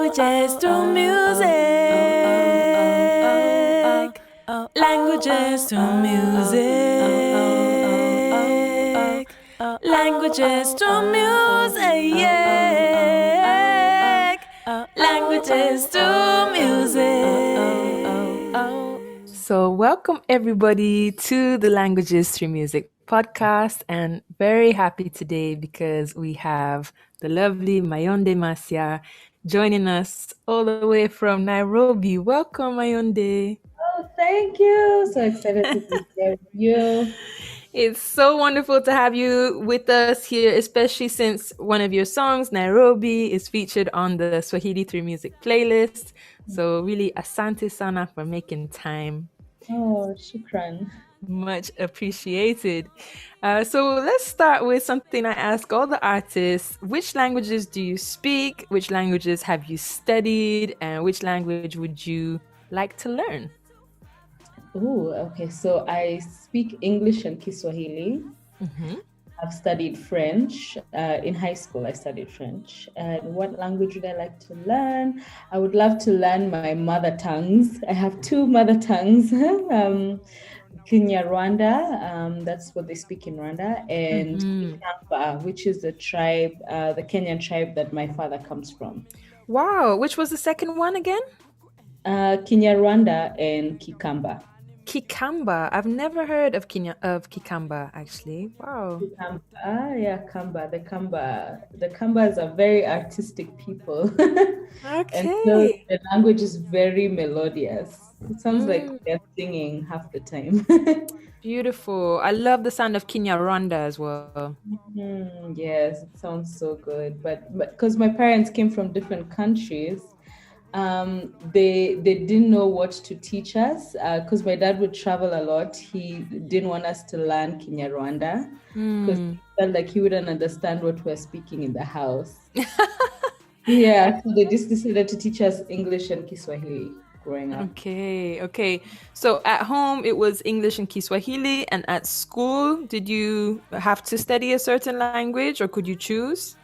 Languages through music. Languages through music. Languages through music. Languages through music. So, welcome everybody to the Languages Through Music podcast, and very happy today because we have the lovely Mayonde Masia joining us all the way from Nairobi. Welcome, Mayonde. Oh, thank you. So excited to be here with you. It's so wonderful to have you with us here, especially since one of your songs, Nairobi, is featured on the Swahili 3 Music playlist. So, really, asante sana for making time. Oh, shukran. Much appreciated. So let's start with something I ask all the artists. Which languages do you speak? Which languages have you studied? And which language would you like to learn? Oh, okay. So I speak English and Kiswahili. I've studied French. In high school, I studied French. And what language would I like to learn? I would love to learn my mother tongues. I have two mother tongues. Kenya, Rwanda, that's what they speak in Rwanda, and Kikamba, which is the tribe, the Kenyan tribe that my father comes from. Wow, which was the second one again? Kenya, Rwanda, and Kikamba. Kikamba. I've never heard of Kikamba actually. Wow. Kamba. Yeah, Kamba. The Kambas are very artistic people. Okay. And so the language is very melodious. It sounds like they're singing half the time. Beautiful. I love the sound of Kinyarwanda as well. Yes, it sounds so good. But because my parents came from different countries, they didn't know what to teach us because my dad would travel a lot. He didn't want us to learn Kinyarwanda because he felt like he wouldn't understand what we're speaking in the house. Yeah, so they just decided to teach us English and Kiswahili growing up. Okay. So at home it was English and Kiswahili, and at school did you have to study a certain language or could you choose?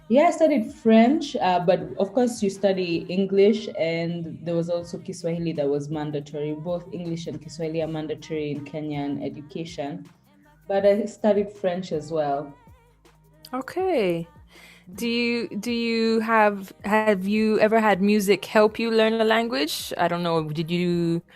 Yeah, I studied French, but of course you study English, and there was also Kiswahili that was mandatory. Both English and Kiswahili are mandatory in Kenyan education, but I studied French as well. Okay. Do you have you ever had music help you learn a language? I don't know.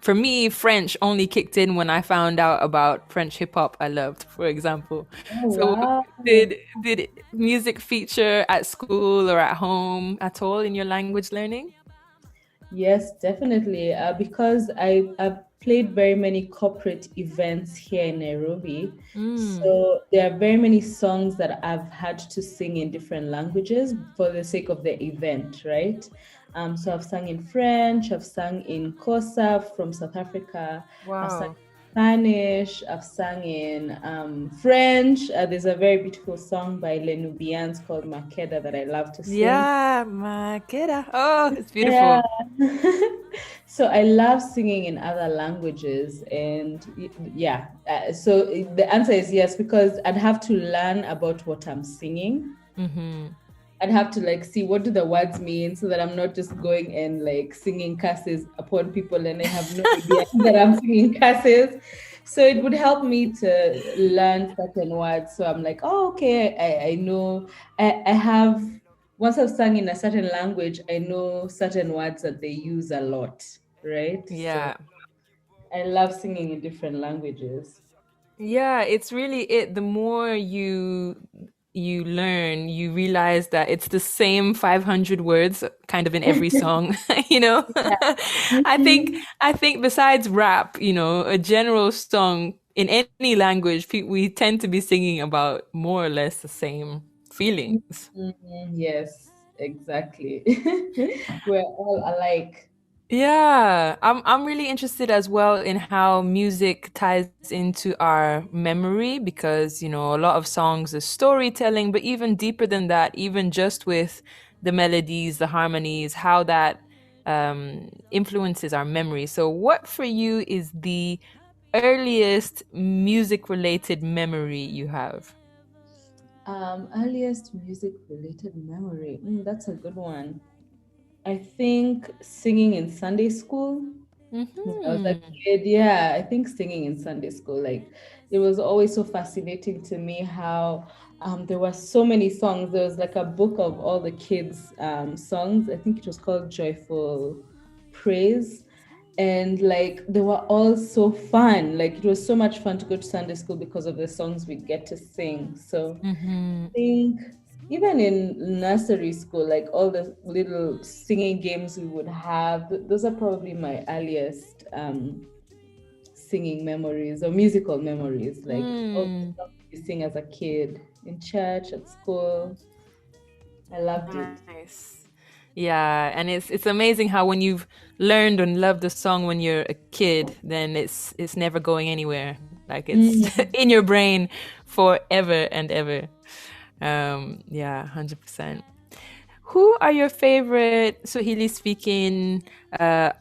For me, French only kicked in when I found out about French hip hop I loved, for example. Oh, So wow. did music feature at school or at home at all in your language learning? Yes, definitely. Because I've played very many corporate events here in Nairobi. So there are very many songs that I've had to sing in different languages for the sake of the event, right? So I've sung in French, I've sung in Kosa from South Africa, I've sung Wow. in Spanish, I've sung in French. There's a very beautiful song by Les Nubians called Makeda that I love to sing. Yeah, Makeda. Oh, it's Yeah. beautiful. So I love singing in other languages, and yeah. So the answer is yes, because I'd have to learn about what I'm singing. I'd have to see what do the words mean so that I'm not just going and singing curses upon people and I have no idea that I'm singing curses. So it would help me to learn certain words. So I'm like, oh, okay, I know. I have, once I've sung in a certain language, I know certain words that they use a lot, right? Yeah. So I love singing in different languages. Yeah, it's really it. The more you learn, you realize that it's the same 500 words kind of in every song, you know? Yeah. I think Mhm. I think besides rap, a general song in any language, we tend to be singing about more or less the same feelings. Yes, exactly. We're all alike. Yeah, I'm really interested as well in how music ties into our memory because, a lot of songs are storytelling, but even deeper than that, even just with the melodies, the harmonies, how that influences our memory. So, what for you is the earliest music-related memory you have? Earliest music related memory. That's a good one. I think singing in Sunday school. When I was a Mm-hmm. kid, yeah, I think singing in Sunday school, like it was always so fascinating to me how there were so many songs. There was like a book of all the kids' songs. I think it was called Joyful Praise. And like they were all so fun. Like it was so much fun to go to Sunday school because of the songs we get to sing. So Mm-hmm. think even in nursery school, like all the little singing games we would have, those are probably my earliest singing memories or musical memories. Like all the Mm. songs you sing as a kid in church, at school. I loved it. Nice. Yeah, and it's amazing how when you've learned and loved a song when you're a kid, then it's never going anywhere. Like it's Mm. in your brain forever and ever. Yeah, 100%. Who are your favorite Swahili speaking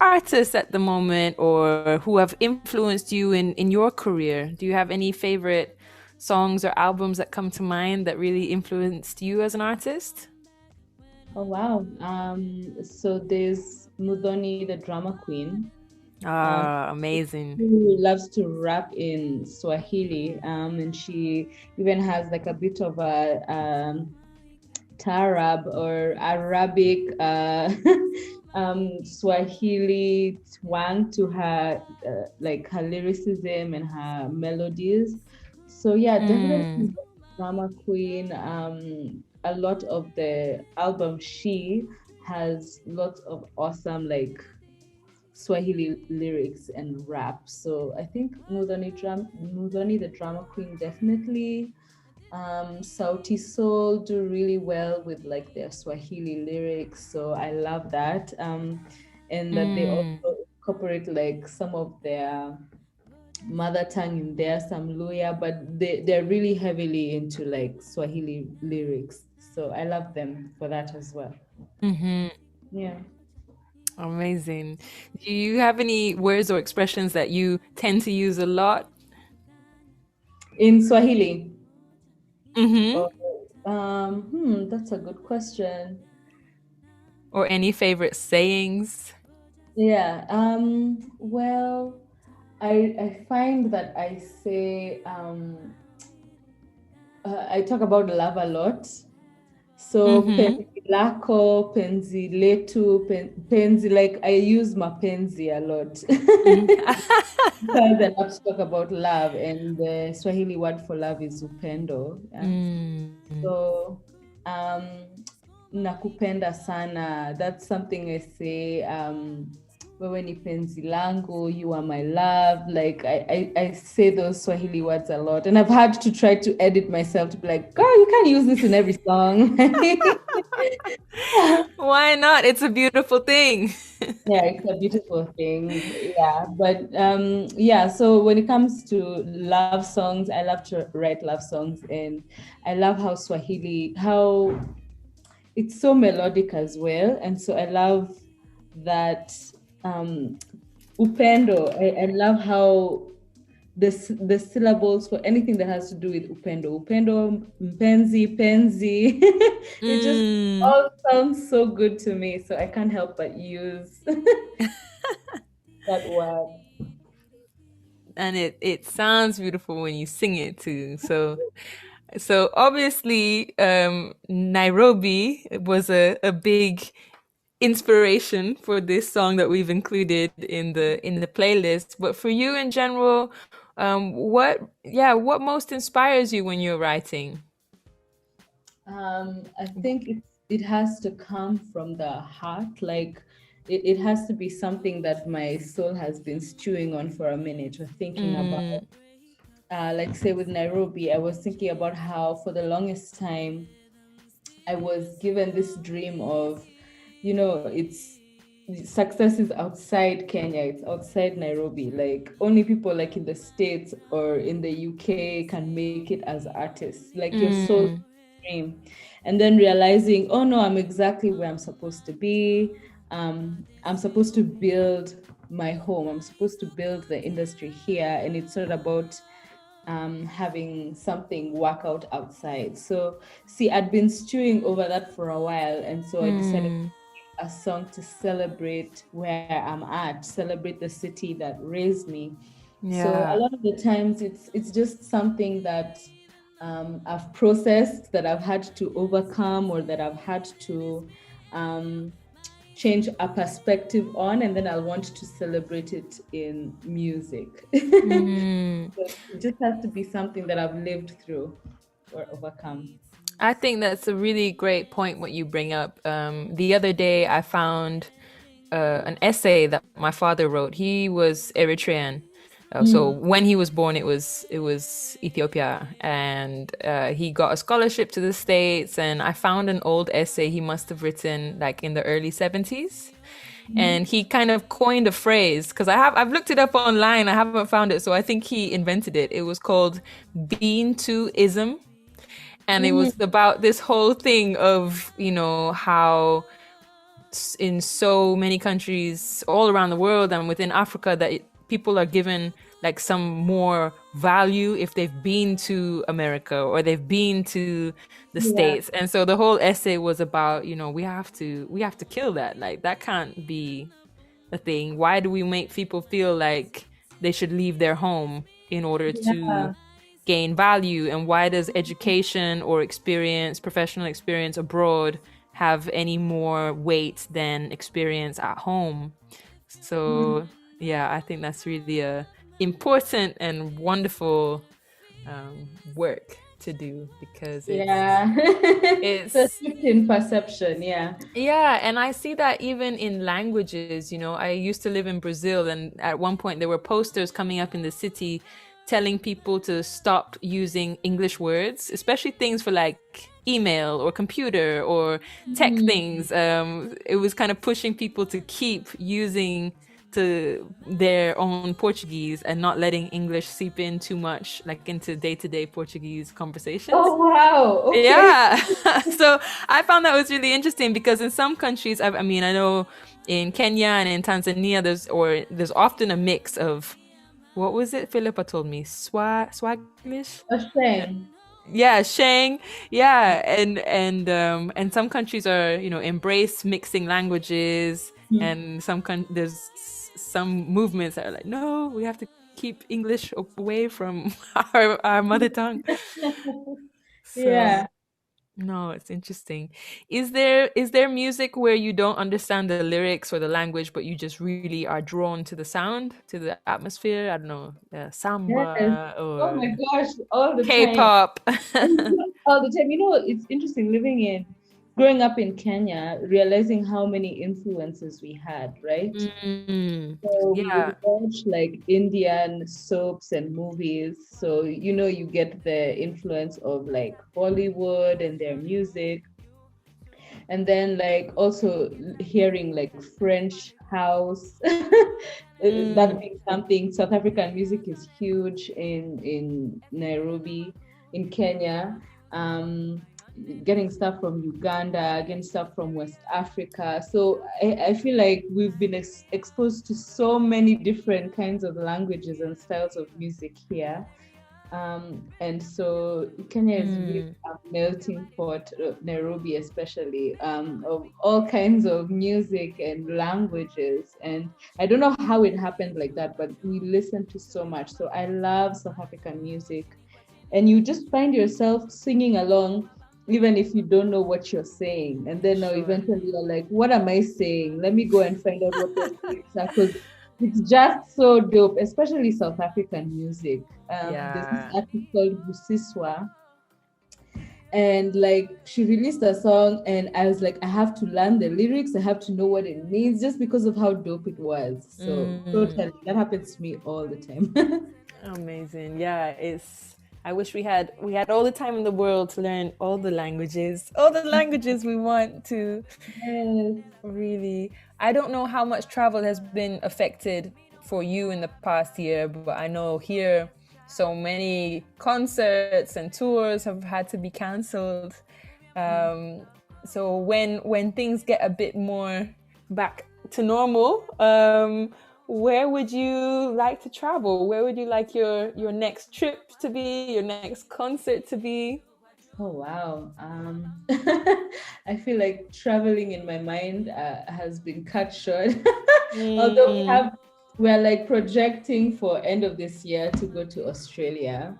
artists at the moment, or who have influenced you in your career? Do you have any favorite songs or albums that come to mind that really influenced you as an artist? Oh wow. So there's Mudhoni, the drama queen. Um, Ah, amazing. who loves to rap in Swahili, and she even has like a bit of a Tarab or Arabic Swahili twang to her, like her lyricism and her melodies. So yeah, definitely Mm, drama queen. A lot of the album she has lots of awesome like Swahili lyrics and rap. So I think Mudhoni, the drama queen, definitely. Sauti Soul do really well with like their Swahili lyrics, so I love that. And that they mm, also incorporate like some of their mother tongue in there, some Luya, but they're really heavily into like Swahili lyrics. So I love them for that as well. hmm. Yeah. Amazing. Do you have any words or expressions that you tend to use a lot? In Swahili. Hmm. Oh, that's a good question. Or any favorite sayings? Yeah. Well, I find that I talk about love a lot. So Hmm. penzi lako, penzi letu, penzi, like I use mapenzi a lot. Because I love to talk about love, and the Swahili word for love is upendo. Yeah. Mm. So, um, nakupenda sana. That's something I say. Wewe ni penzi langu, you are my love. Like I say those Swahili words a lot, and I've had to try to edit myself to be like, girl, you can't use this in every song. Why not? It's a beautiful thing. Yeah, it's a beautiful thing. Yeah, but yeah, so when it comes to love songs, I love to write love songs, and I love how how it's so melodic as well. And so I love that um upendo. I love how the syllables for anything that has to do with upendo, mpenzi, penzi, it just Mm. all sounds so good to me. So I can't help but use that word. And it sounds beautiful when you sing it too. So obviously, Nairobi was a big inspiration for this song that we've included in the playlist. But for you in general, what most inspires you when you're writing? I think it has to come from the heart. Like it has to be something that my soul has been stewing on for a minute or thinking about. Mm, Like say with Nairobi, I was thinking about how for the longest time I was given this dream of, it's success is outside Kenya, it's outside Nairobi. Like only people like in the States or in the UK can make it as artists. Like your soul mm, dream. And then realizing, oh no, I'm exactly where I'm supposed to be. I'm supposed to build my home. I'm supposed to build the industry here. And it's not about having something work out outside. So, see, I'd been stewing over that for a while, and so I decided mm. a song to celebrate where I'm at, celebrate the city that raised me. So a Yeah. lot of the times it's just something that I've processed, that I've had to overcome, or that I've had to um, change a perspective on, and then I'll want to celebrate it in music. Mm. So it just has to be something that I've lived through or overcome. I think that's a really great point what you bring up. The other day I found an essay that my father wrote. He was Eritrean. So Mm. when he was born, it was Ethiopia, and he got a scholarship to the States. And I found an old essay he must have written like in the early 70s, and he kind of coined a phrase because I've looked it up online. I haven't found it, so I think he invented it. It was called "bean to ism," and it Mm. was about this whole thing of how in so many countries all around the world and within Africa that people are given like some more value if they've been to America or they've been to the Yeah. States. And so the whole essay was about, we have to kill that. Like that can't be a thing. Why do we make people feel like they should leave their home in order to Yeah. gain value? And why does education or experience, professional experience abroad, have any more weight than experience at home? So yeah, I think that's really a important and wonderful work to do because Yeah. So it's shift in perception, yeah. yeah, and I see that even in languages. I used to live in Brazil, and at one point there were posters coming up in the city telling people to stop using English words, especially things for like email or computer or tech Mm. things. It was kind of pushing people to keep using to their own Portuguese and not letting English seep in too much, like into day-to-day Portuguese conversations. Oh wow. Okay. Yeah. So I found that was really interesting because in some countries, I mean, I know in Kenya and in Tanzania, there's often a mix of what was it? Philippa told me Swaglish. A shame. Yeah, Shang. Yeah, and some countries are embrace mixing languages, Mm. and there's some movements that are like, no, we have to keep English away from our mother tongue. So Yeah. no, it's interesting. Is there music where you don't understand the lyrics or the language, but you just really are drawn to the sound, to the atmosphere? I don't know, Yes. samba Oh or my gosh, all the time. K-pop. All the time. It's interesting growing up in Kenya, realizing how many influences we had, right? Mm, So we would yeah. watch like Indian soaps and movies. So, you get the influence of like Bollywood and their music. And then like also hearing like French house. That Mm, being something. South African music is huge in Nairobi, in Kenya. Um, Getting stuff from Uganda, getting stuff from West Africa. So I feel like we've been exposed to so many different kinds of languages and styles of music here. And so Kenya is really mm, a melting pot, Nairobi especially, of all kinds of music and languages. And I don't know how it happened like that, but we listen to so much. So I love South African music. And you just find yourself singing along, even if you don't know what you're saying. And then now sure. eventually you're like, what am I saying? Let me go and find out what those lyrics are. Because it's just so dope, especially South African music. There's this Yeah. artist called Busiswa, and like she released a song, and I was like, I have to learn the lyrics, I have to know what it means, just because of how dope it was. So Mm, totally, that happens to me all the time. amazing. Yeah, I wish we had all the time in the world to learn all the languages we want to. Yes. Really, I don't know how much travel has been affected for you in the past year, but I know here so many concerts and tours have had to be cancelled. Um, so when things get a bit more back to normal, where would you like to travel? Where would you like your next trip to be? Your next concert to be? Oh wow. I feel like traveling in my mind has been cut short. Although Mm. we're like projecting for end of this year to go to Australia.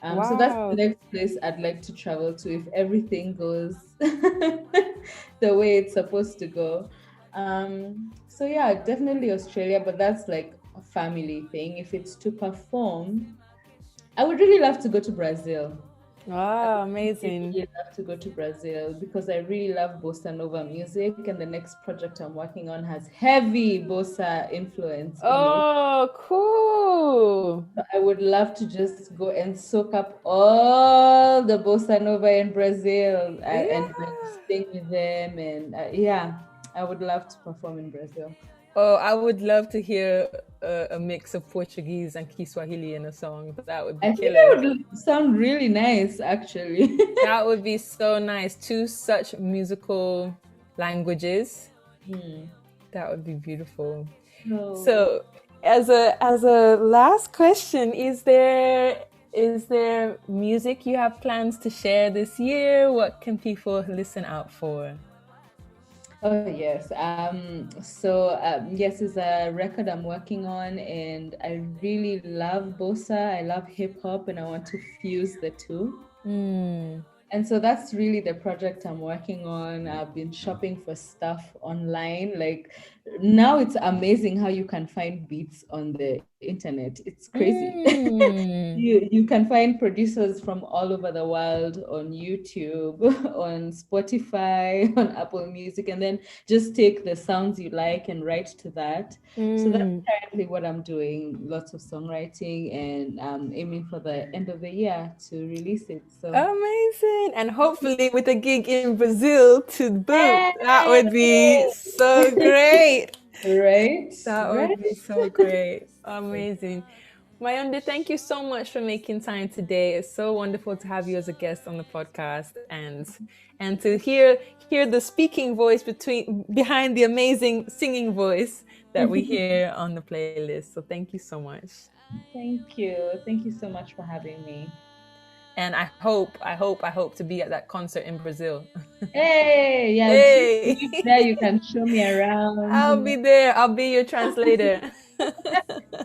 So that's the Wow. next place I'd like to travel to if everything goes the way it's supposed to go. So yeah, definitely Australia, but that's like a family thing. If it's to perform, I would really love to go to Brazil. I Wow, would amazing. really love to go to Brazil because I really love bossa nova music, and the next project I'm working on has heavy bossa influence in it. Oh, cool. So I would love to just go and soak up all the bossa nova in Brazil and like Yeah. sing with them, and yeah, I would love to perform in Brazil. Oh, I would love to hear a mix of Portuguese and Kiswahili in a song. That would be I think that killer. would sound really nice, actually. That would be so nice. Two such musical languages. Hmm. That would be beautiful. So, So, as a last question, is there music you have plans to share this year? What can people listen out for? oh yes. So yes, it's a record I'm working on, and I really love bossa. I love hip hop, and I want to fuse the two. Mm. And so that's really the project I'm working on. I've been shopping for stuff online. Like now it's amazing how you can find beats on the internet. It's crazy. Mm. You can find producers from all over the world on YouTube, on Spotify, on Apple Music, and then just take the sounds you like and write to that. So that's Mm. currently what I'm doing. Lots of songwriting, and aiming for the end of the year to release it. So Amazing. And hopefully with a gig in Brazil to boot. That would be Yay! so great. Right, That right. would be so great. Amazing. Mayonde, thank you so much for making time today. It's so wonderful to have you as a guest on the podcast and to hear the speaking voice behind the amazing singing voice that we hear on the playlist. So thank you so much. Thank you. Thank you so much for having me. And I hope to be at that concert in Brazil. Hey, yeah, Hey, there you can show me around, I'll be there. I'll be your translator.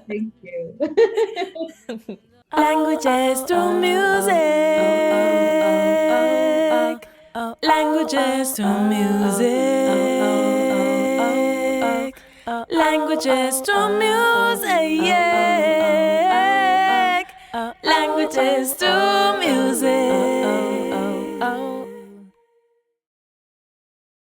Thank you. Languages to music. Languages to music. Languages to music. Languages to music.